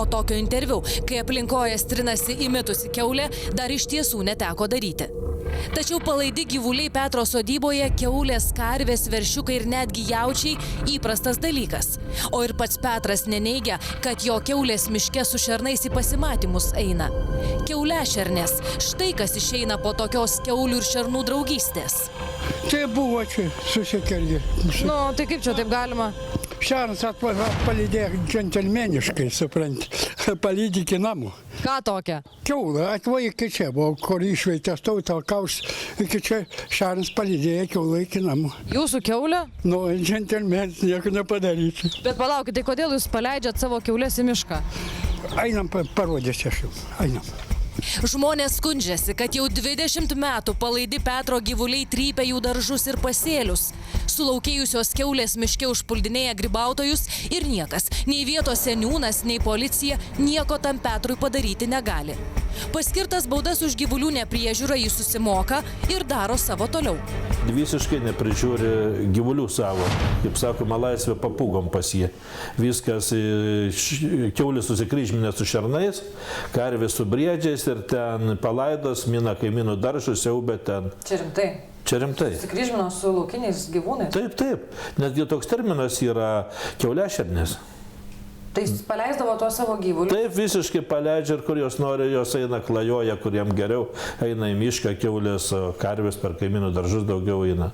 O tokio interviu, kai aplinkoje trinasi įmitusi kiaulė, dar iš tiesų neteko daryti. Tačiau palaidi gyvuliai Petro sodyboje, kiaulės, karvės, veršiukai ir netgi jaučiai įprastas dalykas. O ir pats Petras neneigia, kad jo kiaulės miške su šernais į pasimatymus eina. Kiaulešernės, štai kas išeina po tokios kiaulių ir šernų draugystės. Tai buvo čia susikelgi. Nu, tai kaip čia taip galima? Šernas palydėjo džentelmeniškai, supranti, palydė iki namų. Ką tokia? Kiaulą atvoja iki čia, buvo, kur išveitęs tautakaus, iki čia šernas palydėjo kiaulą iki namų. Jūsų kiaulė? Nu, džentelmenis nieko nepadaryti. Bet palaukit, tai kodėl jūs paleidžiat savo kiaulės į mišką? Einam parodėsi aš jums, einam. Žmonės skundžiasi, kad jau 20 metų palaidi Petro gyvuliai trypia jų daržus ir pasėlius. Sulaukėjusios kiaulės miške užpuldinėja grybautojus ir niekas, nei vietos seniūnas, nei policija, nieko tam Petrui padaryti negali. Paskirtas baudas už gyvulių nepriežiūrą jis susimoka ir daro savo toliau. Visiškai neprižiūri gyvulių savo, kaip sakoma, laisvė papūgom pas jį. Viskas, kiaulės susikryžminė su šernais, karvės su briedžiais ir ten palaidos, mina kaimynų daržus, siaubė ten. Čia rimtai? Čia rimtai. Susikryžmino su laukiniais gyvūnais? Taip, taip. Netgi toks terminas yra kiaulešernės. Tai jis paleisdavo tuos savo gyvulius? Taip, visiškai paleidžia ir kur jos nori, jos eina klajoja, kur jam geriau, eina į mišką, kiaulės, karvės per kaimynų daržus daugiau eina.